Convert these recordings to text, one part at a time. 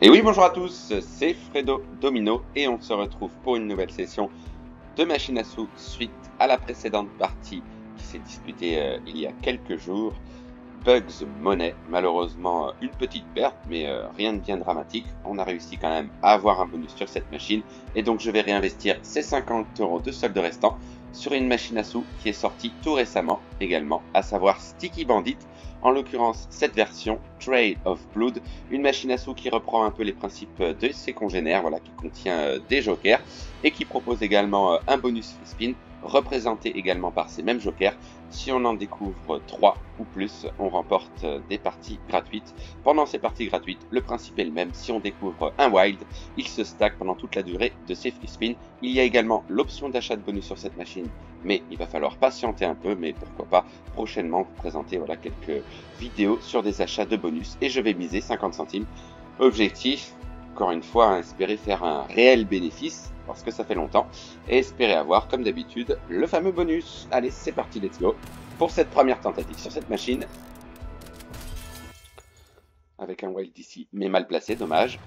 Et oui, bonjour à tous, c'est Fredo Domino et on se retrouve pour une nouvelle session de machine à sous suite à la précédente partie qui s'est disputée il y a quelques jours. Bugs Money, malheureusement une petite perte, mais rien de bien dramatique. On a réussi quand même à avoir un bonus sur cette machine et donc je vais réinvestir ces 50 € de solde restant sur une machine à sous qui est sortie tout récemment également, à savoir Sticky Bandit. En l'occurrence, cette version, Trade of Blood, une machine à sous qui reprend un peu les principes de ses congénères, voilà, qui contient des jokers et qui propose également un bonus free spin, représenté également par ces mêmes jokers. Si on en découvre 3 ou plus, on remporte des parties gratuites. Pendant ces parties gratuites, le principe est le même. Si on découvre un wild, il se stack pendant toute la durée de ces free spins. Il y a également l'option d'achat de bonus sur cette machine, mais il va falloir patienter un peu, mais pourquoi pas prochainement vous présenter voilà, quelques vidéos sur des achats de bonus et je vais miser 50 centimes. Objectif, encore une fois, espérer faire un réel bénéfice parce que ça fait longtemps et espérer avoir comme d'habitude le fameux bonus. Allez, c'est parti, let's go pour cette première tentative sur cette machine avec un wild ici mais mal placé, dommage.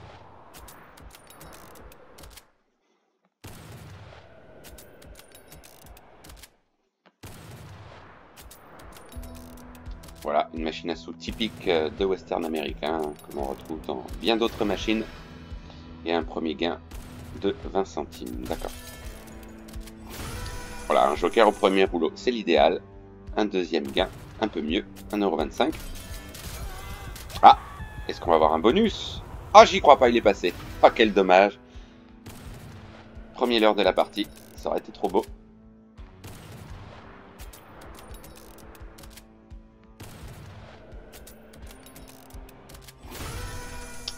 Voilà, une machine à sous typique de western américain, comme on retrouve dans bien d'autres machines. Et un premier gain de 20 centimes, d'accord. Voilà, un joker au premier rouleau, c'est l'idéal. Un deuxième gain, un peu mieux, 1,25 €. Ah, est-ce qu'on va avoir un bonus? Ah, j'y crois pas, il est passé. Ah, quel dommage. Premier leurre de la partie, ça aurait été trop beau.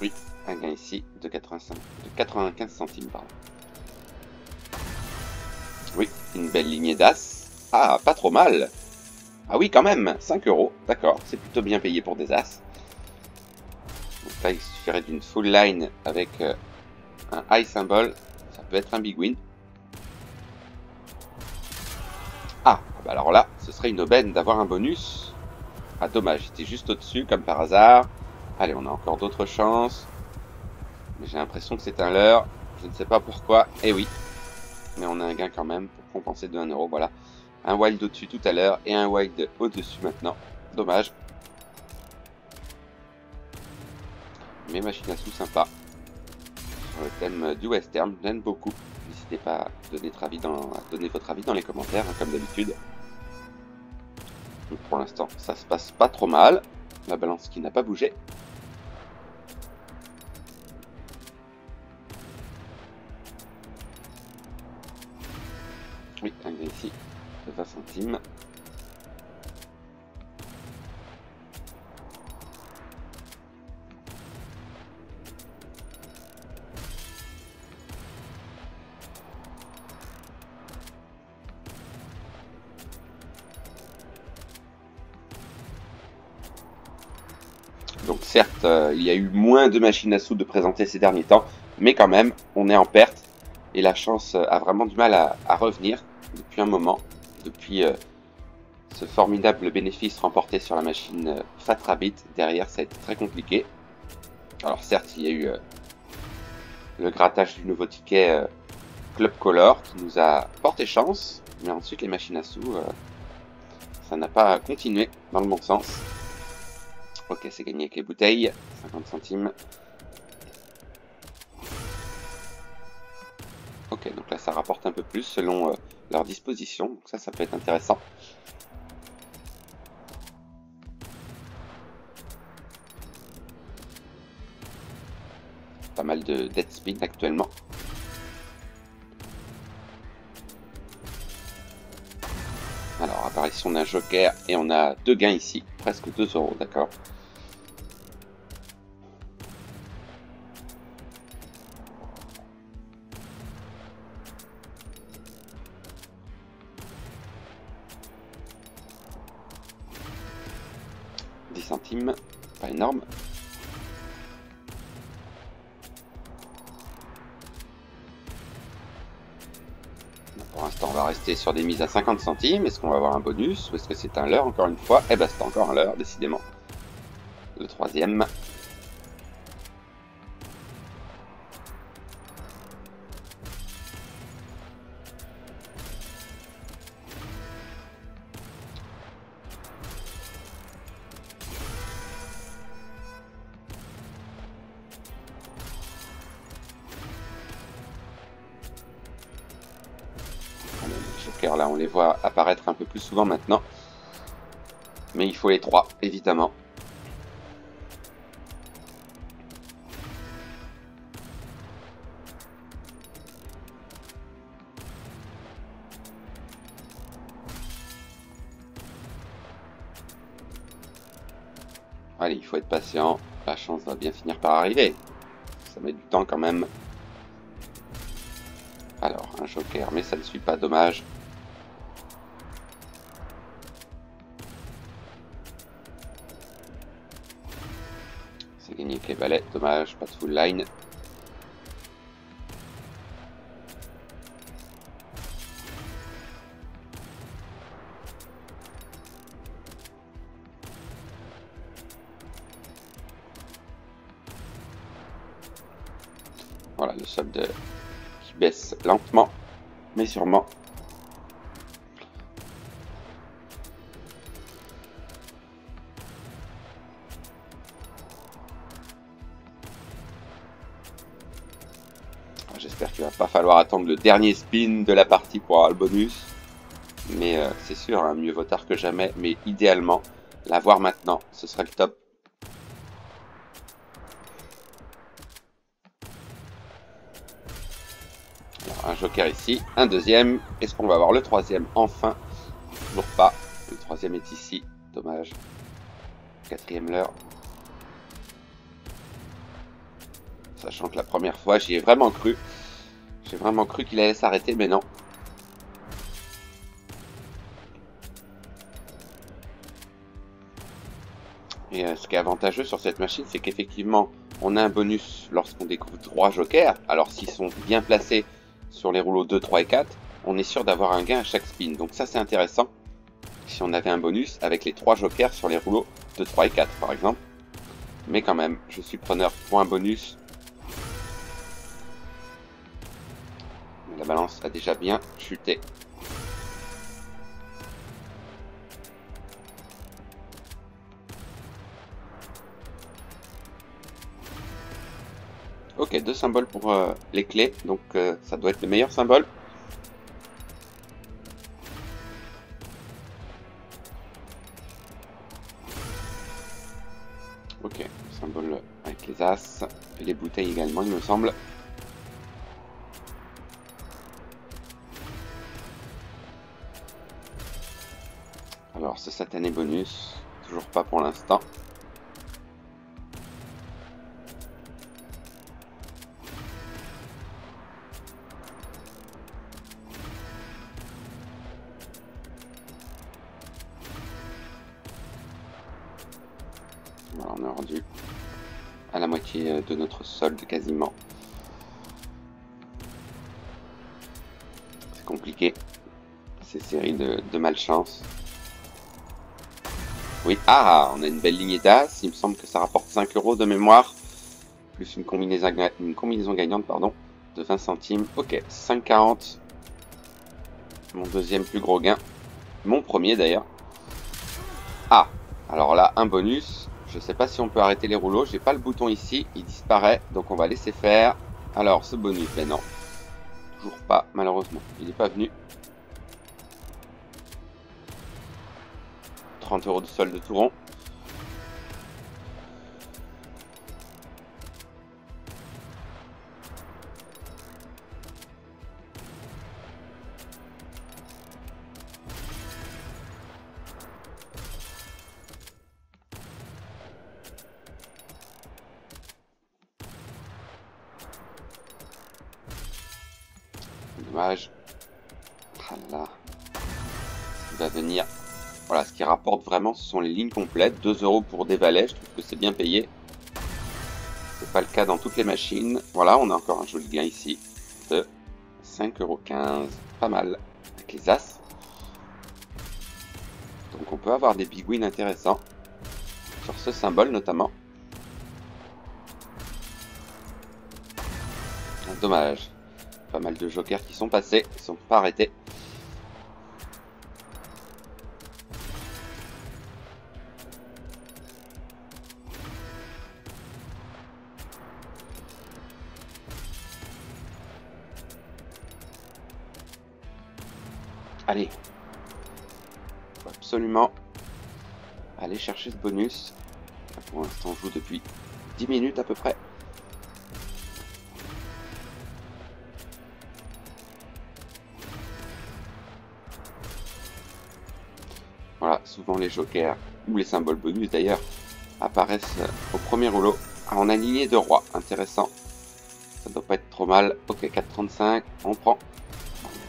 Oui, un gain ici de 95 centimes, pardon. Oui, une belle lignée d'as. Ah, pas trop mal. Ah oui, quand même, 5 €, d'accord, c'est plutôt bien payé pour des as. Donc là, il suffirait d'une full line avec un high symbol, ça peut être un big win. Ah, bah alors là, ce serait une aubaine d'avoir un bonus. Ah, dommage, j'étais juste au-dessus, comme par hasard. Allez, on a encore d'autres chances. Mais j'ai l'impression que c'est un leurre. Je ne sais pas pourquoi. Eh oui. Mais on a un gain quand même pour compenser de 1 €. Voilà. Un wild au-dessus tout à l'heure et un wild au-dessus maintenant. Dommage. Mais machine à sous sympa. Sur le thème du western, j'aime beaucoup. N'hésitez pas à donner votre avis dans les commentaires, hein, comme d'habitude. Donc pour l'instant, ça se passe pas trop mal. La balance qui n'a pas bougé. Oui, un gain ici de 20 centimes. Donc certes, il y a eu moins de machines à sous de présenter ces derniers temps, mais quand même, on est en perte. Et la chance a vraiment du mal à revenir depuis un moment, depuis ce formidable bénéfice remporté sur la machine Fat Rabbit. Derrière, ça a été très compliqué. Alors certes, il y a eu le grattage du nouveau ticket Club Color qui nous a porté chance, mais ensuite les machines à sous, ça n'a pas continué dans le bon sens. Ok, c'est gagné avec les bouteilles, 50 centimes. Ok, donc là ça rapporte un peu plus selon leur disposition, donc ça peut être intéressant. Pas mal de dead spin actuellement. Alors, apparition d'un joker et on a 2 gains ici, presque 2 €, d'accord. Centimes, pas énorme. Pour l'instant, on va rester sur des mises à 50 centimes. Est-ce qu'on va avoir un bonus ou est-ce que c'est un leurre encore une fois? Eh ben, c'est encore un leurre, décidément. Le troisième. jokers là, on les voit apparaître un peu plus souvent maintenant. Mais il faut les 3, évidemment. Allez, il faut être patient, la chance va bien finir par arriver. Ça met du temps quand même. Alors, un joker, mais ça ne suit pas, dommage. C'est gagné avec les valets, dommage, pas de full line. Voilà, le solde qui baisse lentement, mais sûrement. J'espère qu'il va pas falloir attendre le dernier spin de la partie pour avoir le bonus. Mais c'est sûr, hein, mieux vaut tard que jamais. Mais idéalement, l'avoir maintenant, ce serait le top. Alors, un joker ici, un deuxième. Est-ce qu'on va avoir le troisième? Enfin, toujours pas. Le troisième est ici, dommage. Quatrième leurre. Sachant que la première fois, j'y ai vraiment cru. J'ai vraiment cru qu'il allait s'arrêter, mais non. Et ce qui est avantageux sur cette machine, c'est qu'effectivement, on a un bonus lorsqu'on découvre 3 jokers. Alors s'ils sont bien placés sur les rouleaux 2, 3 et 4, on est sûr d'avoir un gain à chaque spin. Donc ça, c'est intéressant. Si on avait un bonus avec les 3 jokers sur les rouleaux 2, 3 et 4, par exemple. Mais quand même, je suis preneur pour un bonus. La balance a déjà bien chuté. Ok, 2 symboles pour les clés, donc ça doit être le meilleur symbole. Ok, symbole avec les as, et les bouteilles également, il me semble. Alors, ce satané bonus, toujours pas pour l'instant. Voilà, on est rendu à la moitié de notre solde quasiment. C'est compliqué, ces séries de malchance. Oui, ah, on a une belle lignée d'as, il me semble que ça rapporte 5 € de mémoire, plus une combinaison gagnante, pardon, de 20 centimes. Ok, 5,40. Mon deuxième plus gros gain. Mon premier d'ailleurs. Ah, alors là, un bonus. Je sais pas si on peut arrêter les rouleaux. J'ai pas le bouton ici, il disparaît, donc on va laisser faire. Alors, ce bonus, ben non. Toujours pas, malheureusement. Il n'est pas venu. 30 € de solde de tout rond. Dommage. Ah là. Ce qui va venir. Voilà, ce qui rapporte vraiment, ce sont les lignes complètes. 2 € pour des valets, je trouve que c'est bien payé. C'est pas le cas dans toutes les machines. Voilà, on a encore un joli gain ici de 5,15 €. Pas mal. Avec les as. Donc on peut avoir des big wins intéressants. Sur ce symbole notamment. Dommage. Pas mal de jokers qui sont passés, qui sont pas arrêtés. Allez. Faut absolument aller chercher ce bonus. Là, pour l'instant, on joue depuis 10 minutes à peu près. Voilà, souvent les jokers, ou les symboles bonus d'ailleurs, apparaissent au premier rouleau en aligné de roi. Intéressant. Ça doit pas être trop mal. Ok, 4,35, on prend.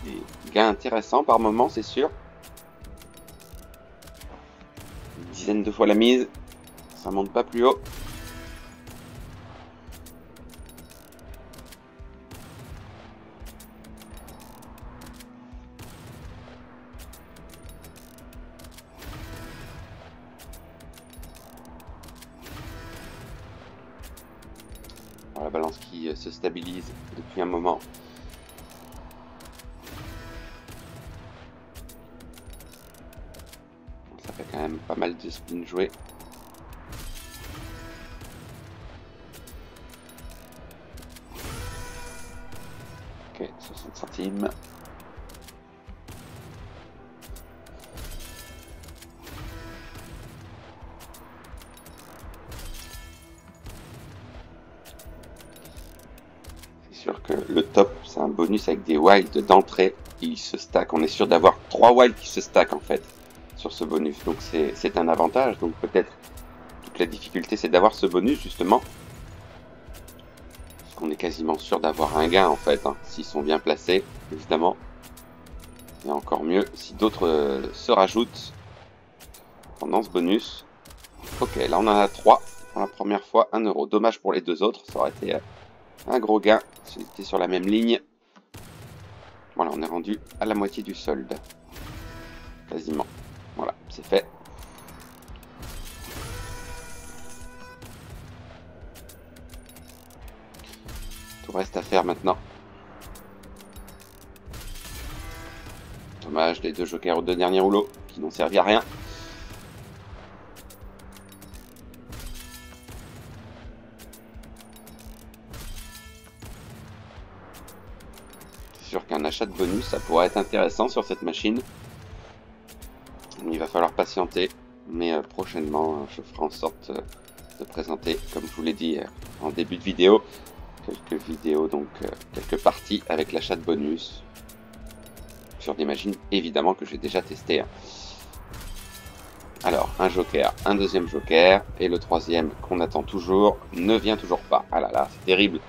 Des gains intéressants par moment, c'est sûr. Une dizaine de fois la mise. Ça monte pas plus haut. La balance qui se stabilise depuis un moment. Ça fait quand même pas mal de spins joués. Ok, 60 centimes. Que le top, c'est un bonus avec des wilds d'entrée. Il se stack. On est sûr d'avoir 3 wilds qui se stack en fait sur ce bonus. Donc c'est un avantage. Donc peut-être toute la difficulté, c'est d'avoir ce bonus justement. Parce qu'on est quasiment sûr d'avoir un gain en fait. Hein, s'ils sont bien placés, évidemment. Et encore mieux si d'autres se rajoutent pendant ce bonus. Ok, là on en a 3 pour la première fois. 1 euro. Dommage pour les deux autres. Ça aurait été un gros gain si on était sur la même ligne. Voilà, on est rendu à la moitié du solde. Quasiment. Voilà, c'est fait. Tout reste à faire maintenant. Dommage, les deux jokers aux deux derniers rouleaux qui n'ont servi à rien. C'est sûr qu'un achat de bonus, ça pourrait être intéressant sur cette machine. Il va falloir patienter, mais prochainement, je ferai en sorte de présenter, comme je vous l'ai dit en début de vidéo, quelques vidéos, donc quelques parties avec l'achat de bonus sur des machines, évidemment, que j'ai déjà testées. Alors, un joker, un deuxième joker, et le troisième qu'on attend toujours ne vient toujours pas. Ah là là, c'est terrible.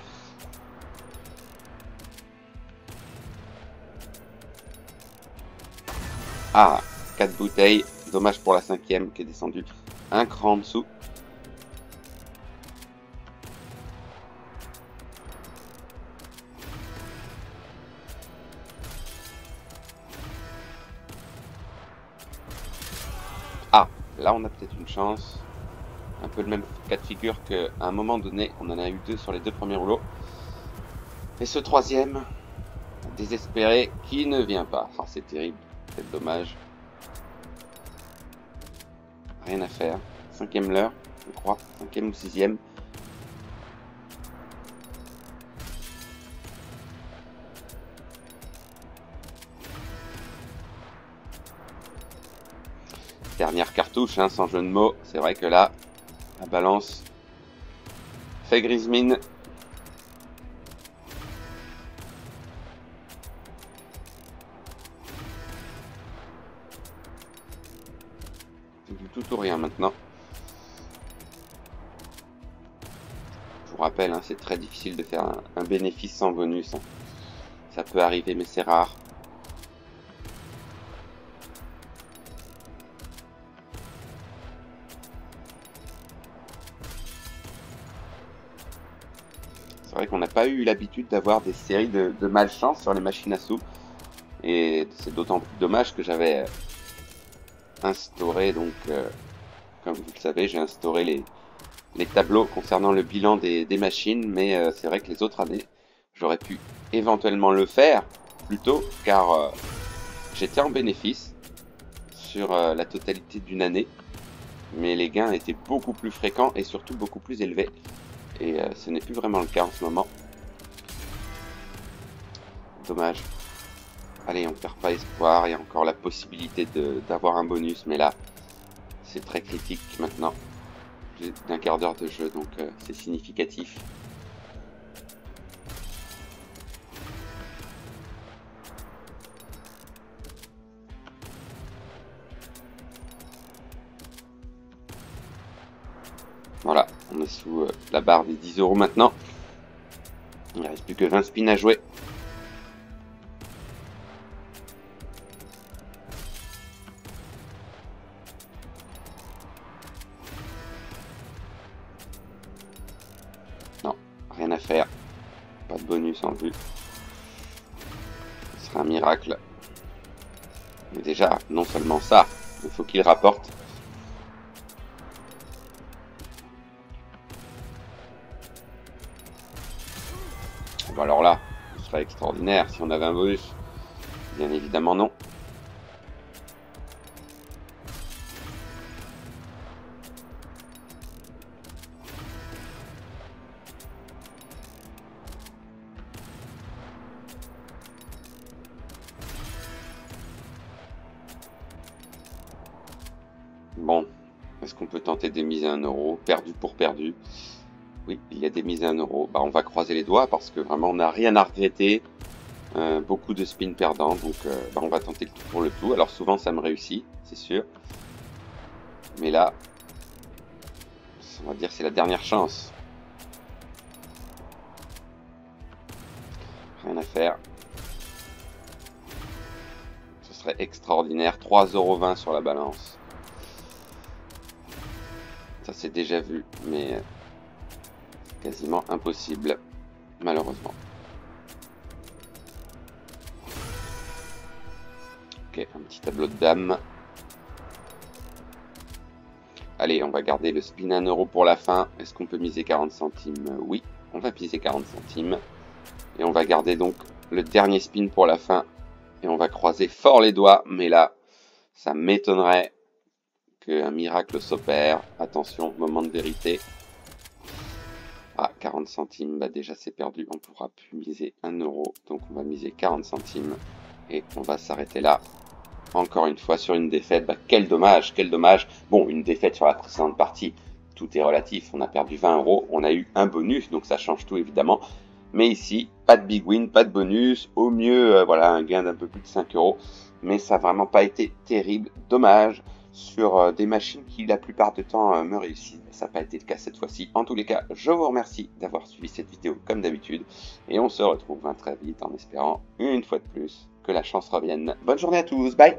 Ah, 4 bouteilles. Dommage pour la cinquième qui est descendue un cran en dessous. Ah, là on a peut-être une chance. Un peu le même cas de figure qu'à un moment donné, on en a eu 2 sur les 2 premiers rouleaux. Et ce troisième, désespéré, qui ne vient pas. Oh, c'est terrible, c'est dommage. Rien à faire. 5e l'heure, je crois. 5e ou 6e. Dernière cartouche, hein, sans jeu de mots. C'est vrai que là, la balance fait grise mine. C'est du tout ou rien maintenant. Je vous rappelle, hein, c'est très difficile de faire un bénéfice sans bonus. Hein. Ça peut arriver, mais c'est rare. C'est vrai qu'on n'a pas eu l'habitude d'avoir des séries de malchance sur les machines à sous. Et c'est d'autant plus dommage que j'avais instauré, donc, comme vous le savez, j'ai instauré les tableaux concernant le bilan des machines. Mais c'est vrai que les autres années, j'aurais pu éventuellement le faire plus tôt, car j'étais en bénéfice sur la totalité d'une année. Mais les gains étaient beaucoup plus fréquents et surtout beaucoup plus élevés. Et ce n'est plus vraiment le cas en ce moment. Dommage. Allez, on perd pas espoir. Il y a encore la possibilité d'avoir un bonus, mais là, c'est très critique maintenant. Plus d'un quart d'heure de jeu, donc c'est significatif. Voilà, on est sous la barre des 10 € maintenant. Il ne reste plus que 20 spins à jouer. Non, rien à faire. Pas de bonus en vue. Ce sera un miracle. Mais déjà, non seulement ça, il faut qu'il rapporte. Bon alors là, ce serait extraordinaire si on avait un bonus. Bien évidemment non. Bon, est-ce qu'on peut tenter des mises à 1 €? Perdu pour perdu. Oui, il y a des mises à 1 €. Bah, on va croiser les doigts parce que vraiment on n'a rien à regretter. Beaucoup de spins perdants, donc bah, on va tenter le tout pour le tout. Alors souvent ça me réussit, c'est sûr. Mais là, on va dire c'est la dernière chance. Rien à faire. Ce serait extraordinaire. 3,20 € sur la balance. Ça c'est déjà vu, mais quasiment impossible, malheureusement. Ok, un petit tableau de dames. Allez, on va garder le spin à 1 € pour la fin. Est-ce qu'on peut miser 40 centimes? Oui, on va miser 40 centimes. Et on va garder donc le dernier spin pour la fin. Et on va croiser fort les doigts. Mais là, ça m'étonnerait qu'un miracle s'opère. Attention, moment de vérité. Ah, 40 centimes, bah déjà c'est perdu. On ne pourra plus miser 1 €. Donc on va miser 40 centimes. Et on va s'arrêter là. Encore une fois sur une défaite, bah quel dommage, quel dommage. Bon, une défaite sur la précédente partie, tout est relatif. On a perdu 20 €, on a eu un bonus, donc ça change tout évidemment. Mais ici, pas de big win, pas de bonus. Au mieux, voilà, un gain d'un peu plus de 5 €. Mais ça n'a vraiment pas été terrible. Dommage sur des machines qui la plupart du temps me réussissent. Ça n'a pas été le cas cette fois-ci. En tous les cas, je vous remercie d'avoir suivi cette vidéo comme d'habitude. Et on se retrouve très vite en espérant une fois de plus que la chance revienne. Bonne journée à tous, bye!